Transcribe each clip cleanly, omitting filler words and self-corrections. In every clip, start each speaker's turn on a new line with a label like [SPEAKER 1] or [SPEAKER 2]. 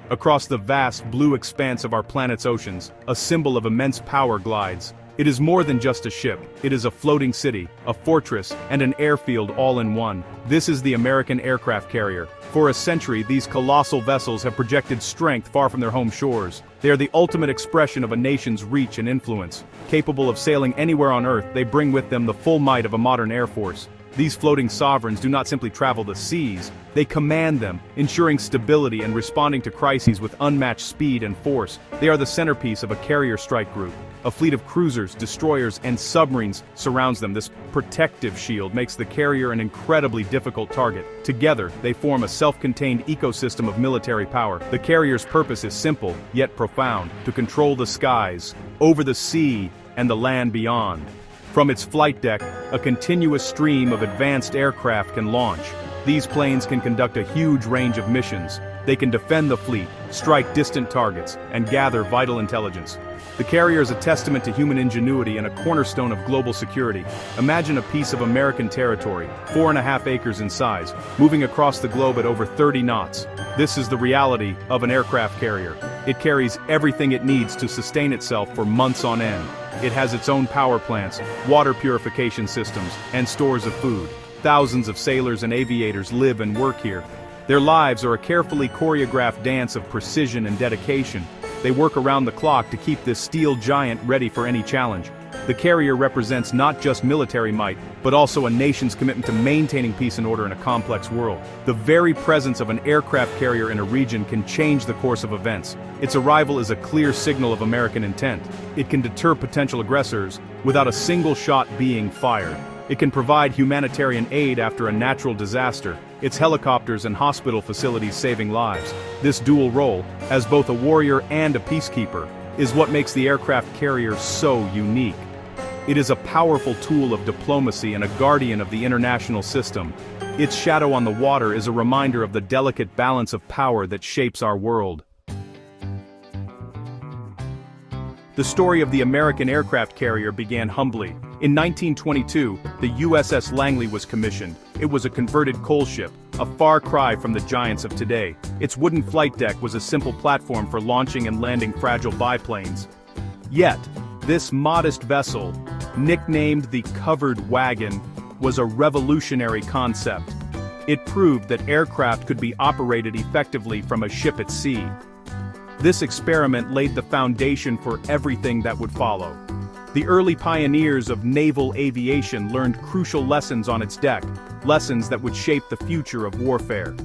[SPEAKER 1] Across the vast blue expanse of our planet's oceans, a symbol of immense power glides. It is more than just a ship, it is a floating city, a fortress, and an airfield all in one. This is the American aircraft carrier. For a century, these colossal vessels have projected strength far from their home shores. They are the ultimate expression of a nation's reach and influence. Capable of sailing anywhere on Earth, they bring with them the full might of a modern air force. These floating sovereigns do not simply travel the seas, they command them, ensuring stability and responding to crises with unmatched speed and force. They are the centerpiece of a carrier strike group. A fleet of cruisers, destroyers, and submarines surrounds them. This protective shield makes the carrier an incredibly difficult target. Together, they form a self-contained ecosystem of military power. The carrier's purpose is simple, yet profound: to control the skies, over the sea, and the land beyond. From its flight deck, a continuous stream of advanced aircraft can launch. These planes can conduct a huge range of missions. They can defend the fleet, strike distant targets, and gather vital intelligence. The carrier is a testament to human ingenuity and a cornerstone of global security. Imagine a piece of American territory, 4.5 acres in size, moving across the globe at over 30 knots. This is the reality of an aircraft carrier. It carries everything it needs to sustain itself for months on end. It has its own power plants, water purification systems, and stores of food. Thousands of sailors and aviators live and work here. Their lives are a carefully choreographed dance of precision and dedication. They work around the clock to keep this steel giant ready for any challenge. The carrier represents not just military might, but also a nation's commitment to maintaining peace and order in a complex world. The very presence of an aircraft carrier in a region can change the course of events. Its arrival is a clear signal of American intent. It can deter potential aggressors without a single shot being fired. It can provide humanitarian aid after a natural disaster, its helicopters and hospital facilities saving lives. This dual role, as both a warrior and a peacekeeper, is what makes the aircraft carrier so unique. It is a powerful tool of diplomacy and a guardian of the international system. Its shadow on the water is a reminder of the delicate balance of power that shapes our world. The story of the American aircraft carrier began humbly. In 1922, the USS Langley was commissioned. It was a converted coal ship, a far cry from the giants of today. Its wooden flight deck was a simple platform for launching and landing fragile biplanes. Yet, this modest vessel, nicknamed the Covered Wagon, was a revolutionary concept. It proved that aircraft could be operated effectively from a ship at sea. This experiment laid the foundation for everything that would follow. The early pioneers of naval aviation learned crucial lessons on its deck, lessons that would shape the future of warfare.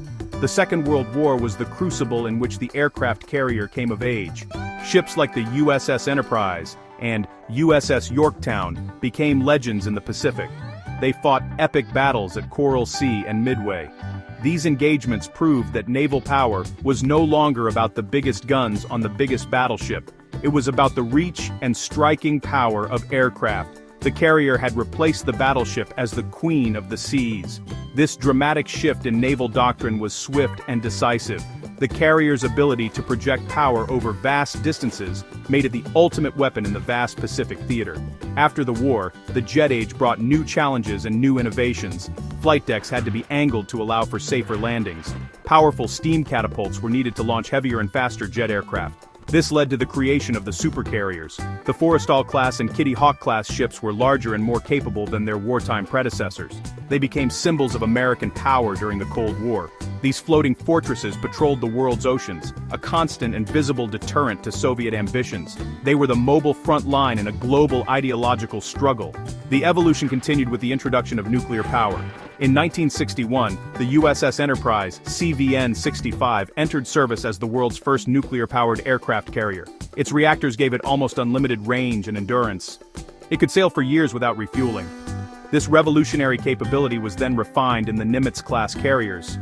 [SPEAKER 1] The Second World War was the crucible in which the aircraft carrier came of age. Ships like the USS Enterprise and USS Yorktown became legends in the Pacific. They fought epic battles at Coral Sea and Midway. These engagements proved that naval power was no longer about the biggest guns on the biggest battleship. It was about the reach and striking power of aircraft. The carrier had replaced the battleship as the queen of the seas. This dramatic shift in naval doctrine was swift and decisive. The carrier's ability to project power over vast distances made it the ultimate weapon in the vast Pacific theater. After the war, the jet age brought new challenges and new innovations. Flight decks had to be angled to allow for safer landings. Powerful steam catapults were needed to launch heavier and faster jet aircraft. This led to the creation of the supercarriers. The Forrestal-class and Kitty Hawk-class ships were larger and more capable than their wartime predecessors. They became symbols of American power during the Cold War. These floating fortresses patrolled the world's oceans, a constant and visible deterrent to Soviet ambitions. They were the mobile front line in a global ideological struggle. The evolution continued with the introduction of nuclear power. In 1961, the USS Enterprise, CVN-65, entered service as the world's first nuclear-powered aircraft carrier. Its reactors gave it almost unlimited range and endurance. It could sail for years without refueling. This revolutionary capability was then refined in the Nimitz-class carriers.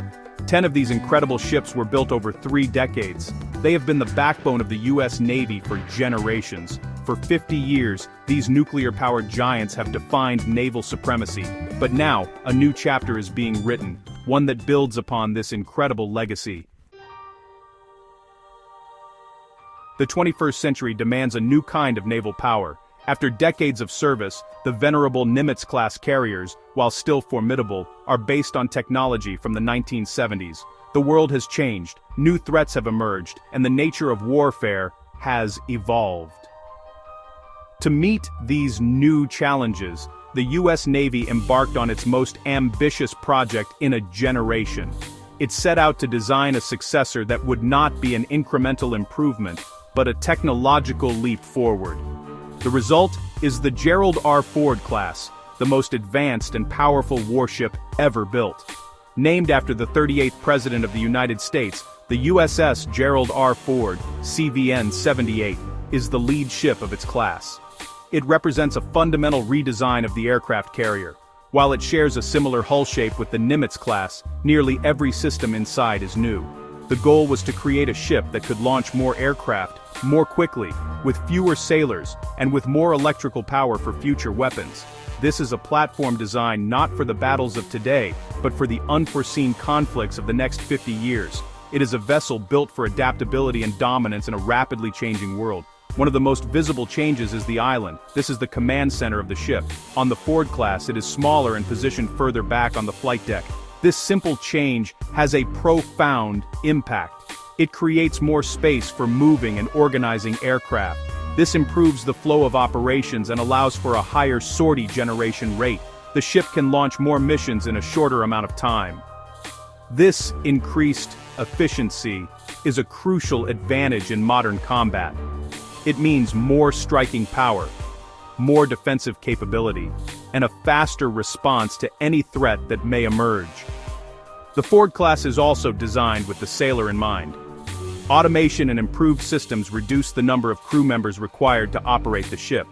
[SPEAKER 1] 10 of these incredible ships were built over 3 decades. They have been the backbone of the U.S. Navy for generations. For 50 years, these nuclear-powered giants have defined naval supremacy. But now, a new chapter is being written, one that builds upon this incredible legacy. The 21st century demands a new kind of naval power. After decades of service, the venerable Nimitz-class carriers, while still formidable, are based on technology from the 1970s. The world has changed, new threats have emerged, and the nature of warfare has evolved. To meet these new challenges, the U.S. Navy embarked on its most ambitious project in a generation. It set out to design a successor that would not be an incremental improvement, but a technological leap forward. The result is the Gerald R. Ford class, the most advanced and powerful warship ever built. Named after the 38th President of the United States, the USS Gerald R. Ford, CVN-78, is the lead ship of its class. It represents a fundamental redesign of the aircraft carrier. While it shares a similar hull shape with the Nimitz class, nearly every system inside is new. The goal was to create a ship that could launch more aircraft, more quickly, with fewer sailors, and with more electrical power for future weapons. This is a platform designed not for the battles of today, but for the unforeseen conflicts of the next 50 years. It is a vessel built for adaptability and dominance in a rapidly changing world. One of the most visible changes is the island. This is the command center of the ship. On the Ford class, it is smaller and positioned further back on the flight deck. This simple change has a profound impact. It creates more space for moving and organizing aircraft. This improves the flow of operations and allows for a higher sortie generation rate. The ship can launch more missions in a shorter amount of time. This increased efficiency is a crucial advantage in modern combat. It means more striking power, more defensive capability, and a faster response to any threat that may emerge. The Ford class is also designed with the sailor in mind. Automation and improved systems reduce the number of crew members required to operate the ship.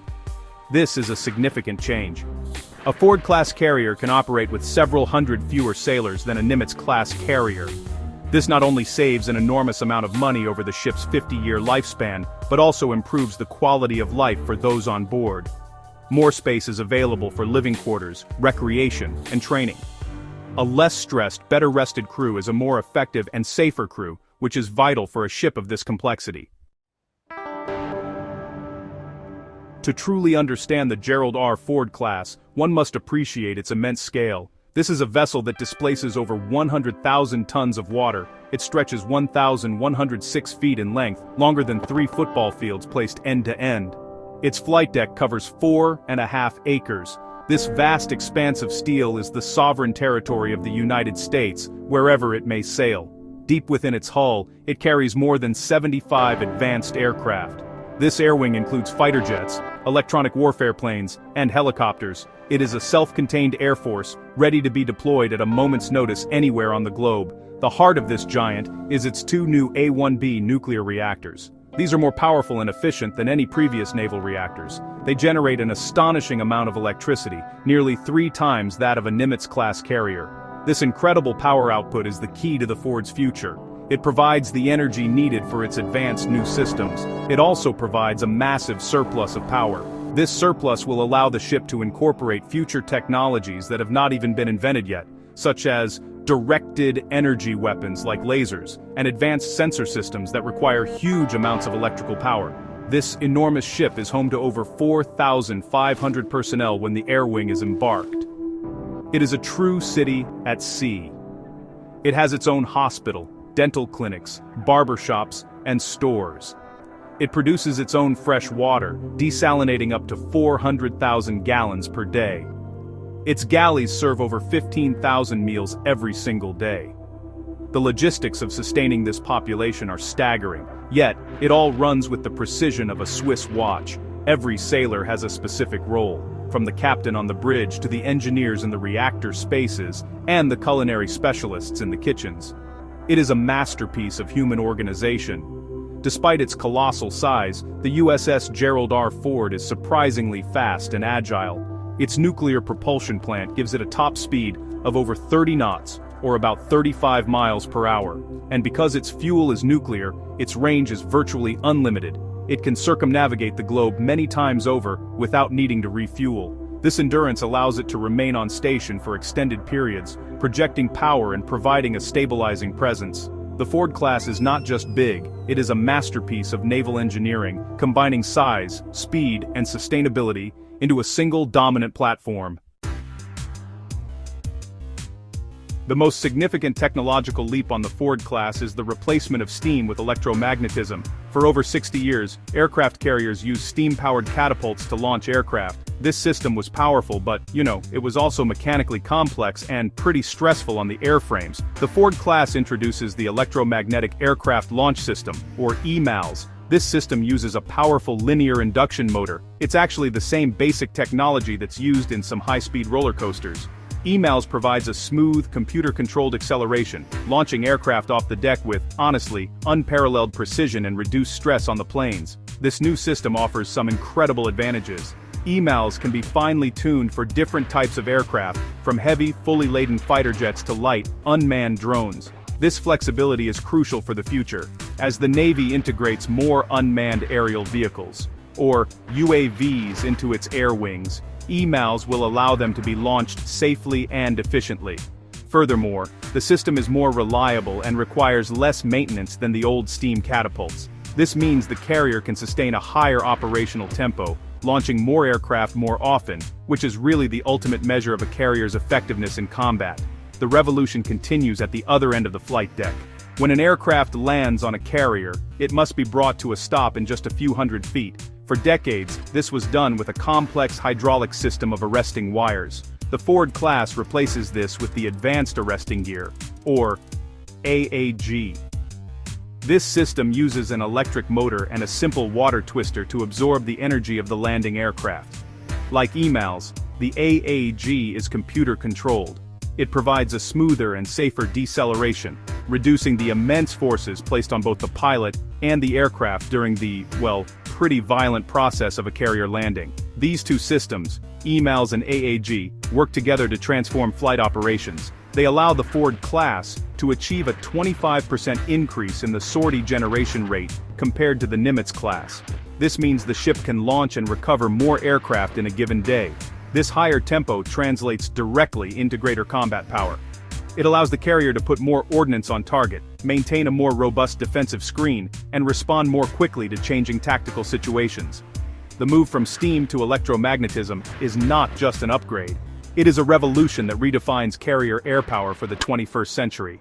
[SPEAKER 1] This is a significant change. A Ford-class carrier can operate with several hundred fewer sailors than a Nimitz-class carrier. This not only saves an enormous amount of money over the ship's 50-year lifespan, but also improves the quality of life for those on board. More space is available for living quarters, recreation, and training. A less stressed, better rested crew is a more effective and safer crew, which is vital for a ship of this complexity. To truly understand the Gerald R. Ford class, one must appreciate its immense scale. This is a vessel that displaces over 100,000 tons of water. It stretches 1,106 feet in length, longer than 3 football fields placed end to end. Its flight deck covers 4.5 acres. This vast expanse of steel is the sovereign territory of the United States, wherever it may sail. Deep within its hull, it carries more than 75 advanced aircraft. This air wing includes fighter jets, electronic warfare planes, and helicopters. It is a self-contained air force, ready to be deployed at a moment's notice anywhere on the globe. The heart of this giant is its 2 new A-1B nuclear reactors. These are more powerful and efficient than any previous naval reactors. They generate an astonishing amount of electricity, nearly 3 times that of a Nimitz-class carrier. This incredible power output is the key to the Ford's future. It provides the energy needed for its advanced new systems. It also provides a massive surplus of power. This surplus will allow the ship to incorporate future technologies that have not even been invented yet, such as directed energy weapons like lasers, and advanced sensor systems that require huge amounts of electrical power. This enormous ship is home to over 4,500 personnel when the air wing is embarked. It is a true city at sea. It has its own hospital, dental clinics, barber shops, and stores. It produces its own fresh water, desalinating up to 400,000 gallons per day. Its galleys serve over 15,000 meals every single day. The logistics of sustaining this population are staggering, yet it all runs with the precision of a Swiss watch. Every sailor has a specific role, from the captain on the bridge to the engineers in the reactor spaces and the culinary specialists in the kitchens. It is a masterpiece of human organization. Despite its colossal size, the USS Gerald R. Ford is surprisingly fast and agile. Its nuclear propulsion plant gives it a top speed of over 30 knots, or about 35 miles per hour. And because its fuel is nuclear, its range is virtually unlimited. It can circumnavigate the globe many times over without needing to refuel. This endurance allows it to remain on station for extended periods, projecting power and providing a stabilizing presence. The Ford class is not just big, it is a masterpiece of naval engineering, combining size, speed, and sustainability into a single dominant platform. The most significant technological leap on the Ford class is the replacement of steam with electromagnetism. For over 60 years, aircraft carriers used steam-powered catapults to launch aircraft. This system was powerful but, it was also mechanically complex and pretty stressful on the airframes. The Ford class introduces the Electromagnetic Aircraft Launch System, or EMALS. This system uses a powerful linear induction motor. It's actually the same basic technology that's used in some high-speed roller coasters. EMALS provides a smooth, computer-controlled acceleration, launching aircraft off the deck with, honestly, unparalleled precision and reduced stress on the planes. This new system offers some incredible advantages. EMALS can be finely tuned for different types of aircraft, from heavy, fully laden fighter jets to light, unmanned drones. This flexibility is crucial for the future, as the Navy integrates more unmanned aerial vehicles, or UAVs, into its air wings. EMALS will allow them to be launched safely and efficiently. Furthermore, the system is more reliable and requires less maintenance than the old steam catapults. This means the carrier can sustain a higher operational tempo, launching more aircraft more often, which is really the ultimate measure of a carrier's effectiveness in combat. The revolution continues at the other end of the flight deck. When an aircraft lands on a carrier, it must be brought to a stop in just a few hundred feet. For decades, this was done with a complex hydraulic system of arresting wires. The Ford class replaces this with the Advanced Arresting Gear, or AAG. This system uses an electric motor and a simple water twister to absorb the energy of the landing aircraft. Like EMALS, the AAG is computer-controlled. It provides a smoother and safer deceleration, reducing the immense forces placed on both the pilot and the aircraft during the, pretty violent process of a carrier landing. These two systems, EMALS and AAG, work together to transform flight operations. They allow the Ford class to achieve a 25% increase in the sortie generation rate compared to the Nimitz class. This means the ship can launch and recover more aircraft in a given day. This higher tempo translates directly into greater combat power. It allows the carrier to put more ordnance on target, maintain a more robust defensive screen, and respond more quickly to changing tactical situations. The move from steam to electromagnetism is not just an upgrade. It is a revolution that redefines carrier air power for the 21st century.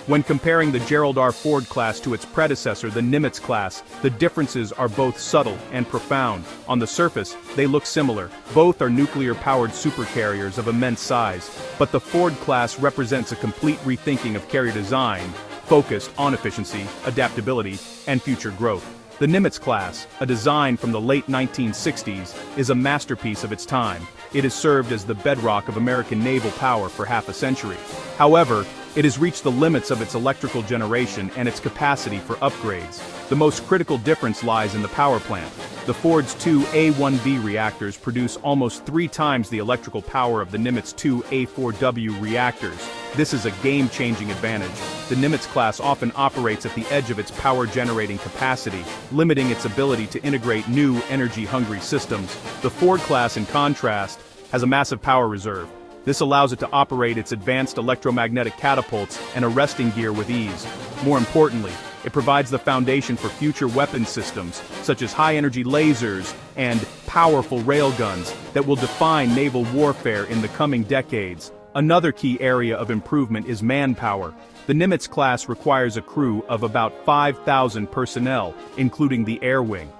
[SPEAKER 1] When comparing the Gerald R. Ford class to its predecessor, the Nimitz class, the differences are both subtle and profound. On the surface, they look similar. Both are nuclear-powered supercarriers of immense size, but the Ford class represents a complete rethinking of carrier design, focused on efficiency, adaptability, and future growth. The Nimitz class, a design from the late 1960s, is a masterpiece of its time. It has served as the bedrock of American naval power for half a century. However, it has reached the limits of its electrical generation and its capacity for upgrades. The most critical difference lies in the power plant. The Ford's two A1B reactors produce almost 3 times the electrical power of the Nimitz 2 A4W reactors. This is a game-changing advantage. The Nimitz class often operates at the edge of its power-generating capacity, limiting its ability to integrate new, energy-hungry systems. The Ford class, in contrast, has a massive power reserve. This allows it to operate its advanced electromagnetic catapults and arresting gear with ease. More importantly, it provides the foundation for future weapon systems, such as high-energy lasers and powerful railguns, that will define naval warfare in the coming decades. Another key area of improvement is manpower. The Nimitz class requires a crew of about 5,000 personnel, including the air wing.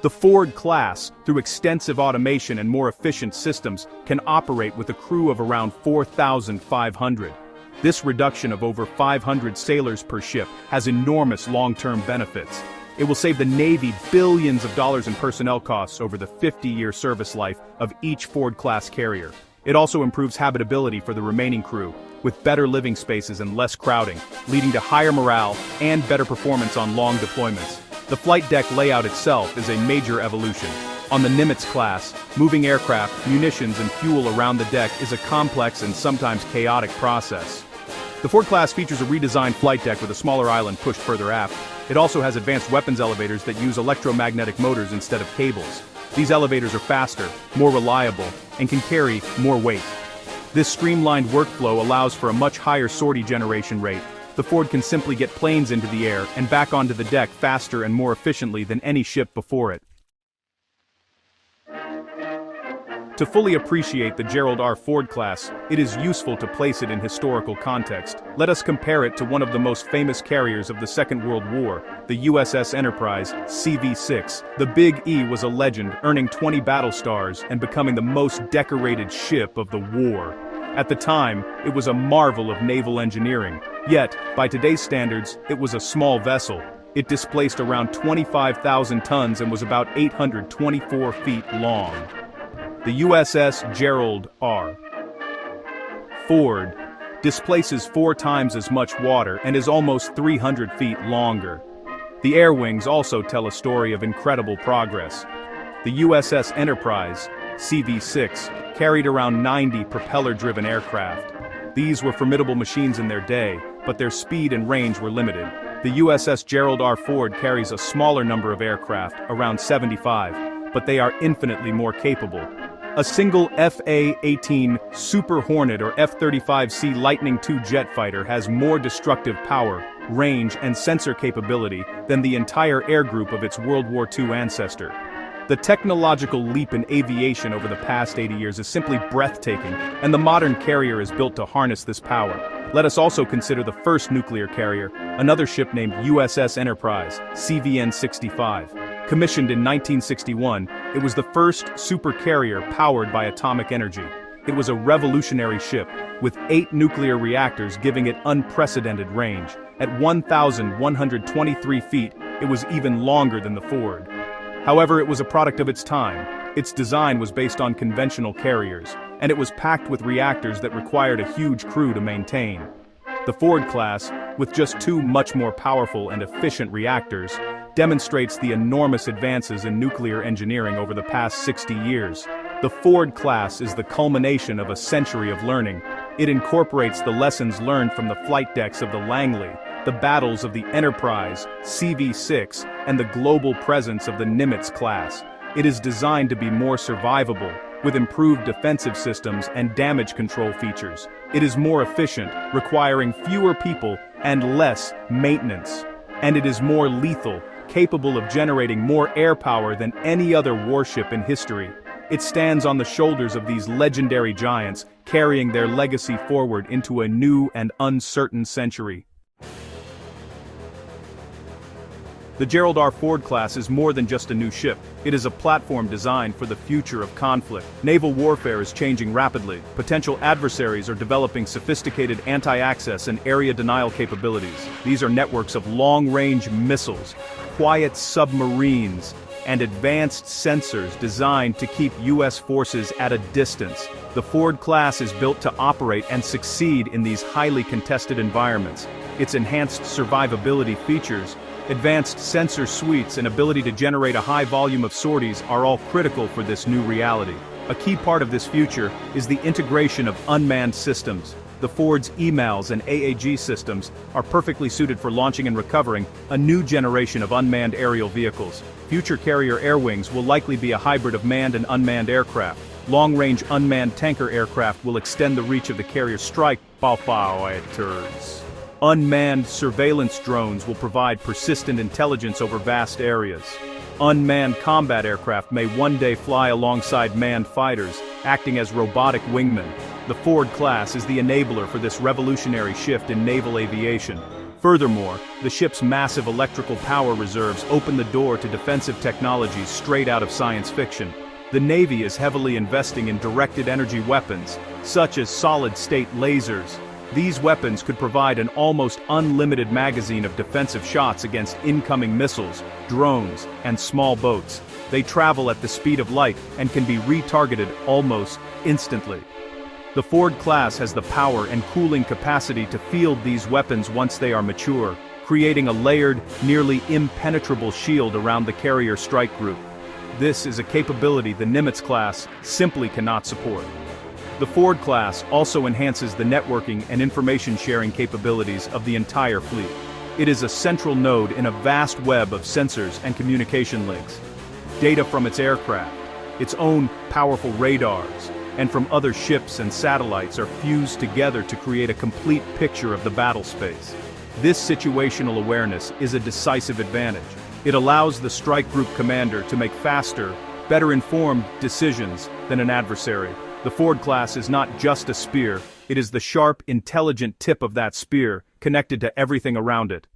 [SPEAKER 1] The Ford class, through extensive automation and more efficient systems, can operate with a crew of around 4,500. This reduction of over 500 sailors per ship has enormous long-term benefits. It will save the Navy billions of dollars in personnel costs over the 50-year service life of each Ford-class carrier. It also improves habitability for the remaining crew, with better living spaces and less crowding, leading to higher morale and better performance on long deployments. The flight deck layout itself is a major evolution. On the Nimitz class, moving aircraft, munitions, and fuel around the deck is a complex and sometimes chaotic process. The Ford class features a redesigned flight deck with a smaller island pushed further aft. It also has advanced weapons elevators that use electromagnetic motors instead of cables. These elevators are faster, more reliable, and can carry more weight. This streamlined workflow allows for a much higher sortie generation rate. The Ford can simply get planes into the air and back onto the deck faster and more efficiently than any ship before it. To fully appreciate the Gerald R. Ford class, it is useful to place it in historical context. Let us compare it to one of the most famous carriers of the Second World War, the USS Enterprise, CV-6. The Big E was a legend, earning 20 battle stars and becoming the most decorated ship of the war. At the time, it was a marvel of naval engineering. Yet, by today's standards, it was a small vessel. It displaced around 25,000 tons and was about 824 feet long. The USS Gerald R. Ford displaces 4 times as much water and is almost 300 feet longer. The air wings also tell a story of incredible progress. The USS Enterprise, CV-6, carried around 90 propeller-driven aircraft. These were formidable machines in their day, but their speed and range were limited. The USS Gerald R. Ford carries a smaller number of aircraft, around 75, but they are infinitely more capable. A single F/A-18 Super Hornet or F-35C Lightning II jet fighter has more destructive power, range, and sensor capability than the entire air group of its World War II ancestor. The technological leap in aviation over the past 80 years is simply breathtaking, and the modern carrier is built to harness this power. Let us also consider the first nuclear carrier, another ship named USS Enterprise, CVN-65. Commissioned in 1961, it was the first supercarrier powered by atomic energy. It was a revolutionary ship, with 8 nuclear reactors giving it unprecedented range. At 1,123 feet, it was even longer than the Ford. However, it was a product of its time. Its design was based on conventional carriers, and it was packed with reactors that required a huge crew to maintain. The Ford class, with just 2 much more powerful and efficient reactors, demonstrates the enormous advances in nuclear engineering over the past 60 years. The Ford class is the culmination of a century of learning. It incorporates the lessons learned from the flight decks of the Langley, the battles of the Enterprise, CV-6, and the global presence of the Nimitz class. It is designed to be more survivable, with improved defensive systems and damage control features. It is more efficient, requiring fewer people and less maintenance. And it is more lethal, capable of generating more air power than any other warship in history. It stands on the shoulders of these legendary giants, carrying their legacy forward into a new and uncertain century. The Gerald R. Ford class is more than just a new ship. It is a platform designed for the future of conflict. Naval warfare is changing rapidly. Potential adversaries are developing sophisticated anti-access and area denial capabilities. These are networks of long-range missiles, quiet submarines, and advanced sensors designed to keep U.S. forces at a distance. The Ford class is built to operate and succeed in these highly contested environments. Its enhanced survivability features, advanced sensor suites, and ability to generate a high volume of sorties are all critical for this new reality. A key part of this future is the integration of unmanned systems. The Ford's EMALS and AAG systems are perfectly suited for launching and recovering a new generation of unmanned aerial vehicles. Future carrier air wings will likely be a hybrid of manned and unmanned aircraft. Long-range unmanned tanker aircraft will extend the reach of the carrier strike fighters. Unmanned surveillance drones will provide persistent intelligence over vast areas. Unmanned combat aircraft may one day fly alongside manned fighters, acting as robotic wingmen. The Ford class is the enabler for this revolutionary shift in naval aviation. Furthermore, the ship's massive electrical power reserves open the door to defensive technologies straight out of science fiction. The Navy is heavily investing in directed energy weapons, such as solid-state lasers. These weapons could provide an almost unlimited magazine of defensive shots against incoming missiles, drones, and small boats. They travel at the speed of light and can be retargeted almost instantly. The Ford class has the power and cooling capacity to field these weapons once they are mature, creating a layered, nearly impenetrable shield around the carrier strike group. This is a capability the Nimitz class simply cannot support. The Ford class also enhances the networking and information sharing capabilities of the entire fleet. It is a central node in a vast web of sensors and communication links. Data from its aircraft, its own powerful radars, and from other ships and satellites are fused together to create a complete picture of the battle space. This situational awareness is a decisive advantage. It allows the strike group commander to make faster, better informed decisions than an adversary. The Ford class is not just a spear, it is the sharp, intelligent tip of that spear, connected to everything around it.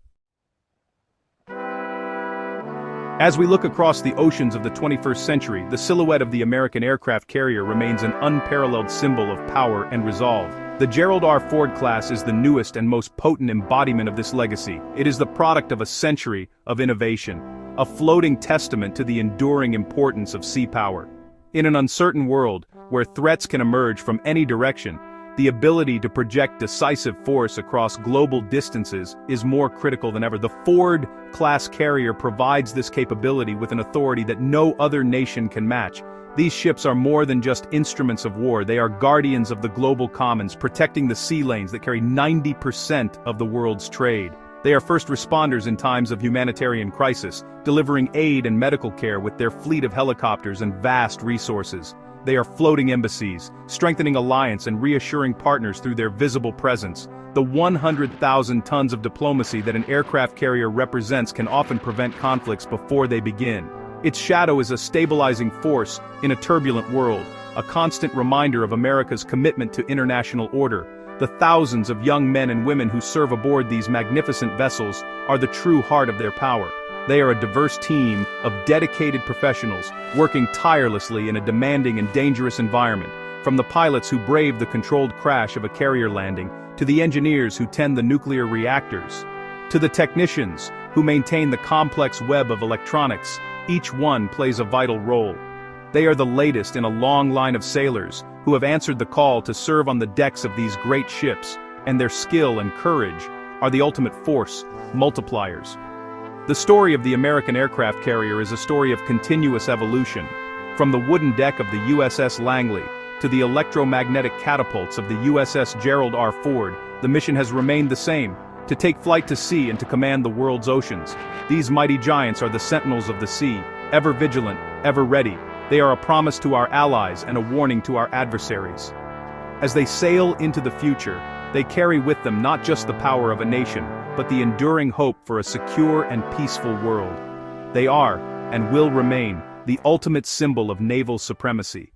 [SPEAKER 1] As we look across the oceans of the 21st century, the silhouette of the American aircraft carrier remains an unparalleled symbol of power and resolve. The Gerald R. Ford class is the newest and most potent embodiment of this legacy. It is the product of a century of innovation, a floating testament to the enduring importance of sea power. In an uncertain world, where threats can emerge from any direction, the ability to project decisive force across global distances is more critical than ever. The Ford-class carrier provides this capability with an authority that no other nation can match. These ships are more than just instruments of war, they are guardians of the global commons, protecting the sea lanes that carry 90% of the world's trade. They are first responders in times of humanitarian crisis, delivering aid and medical care with their fleet of helicopters and vast resources. They are floating embassies, strengthening alliance and reassuring partners through their visible presence. The 100,000 tons of diplomacy that an aircraft carrier represents can often prevent conflicts before they begin. Its shadow is a stabilizing force in a turbulent world, a constant reminder of America's commitment to international order. The thousands of young men and women who serve aboard these magnificent vessels are the true heart of their power. They are a diverse team of dedicated professionals, working tirelessly in a demanding and dangerous environment, from the pilots who brave the controlled crash of a carrier landing, to the engineers who tend the nuclear reactors, to the technicians who maintain the complex web of electronics. Each one plays a vital role. They are the latest in a long line of sailors who have answered the call to serve on the decks of these great ships, and their skill and courage are the ultimate force multipliers. The story of the American aircraft carrier is a story of continuous evolution. From the wooden deck of the USS Langley to the electromagnetic catapults of the USS Gerald R. Ford, the mission has remained the same: to take flight to sea and to command the world's oceans. These mighty giants are the sentinels of the sea, ever vigilant, ever ready. They are a promise to our allies and a warning to our adversaries. As they sail into the future, they carry with them not just the power of a nation, but the enduring hope for a secure and peaceful world. They are, and will remain, the ultimate symbol of naval supremacy.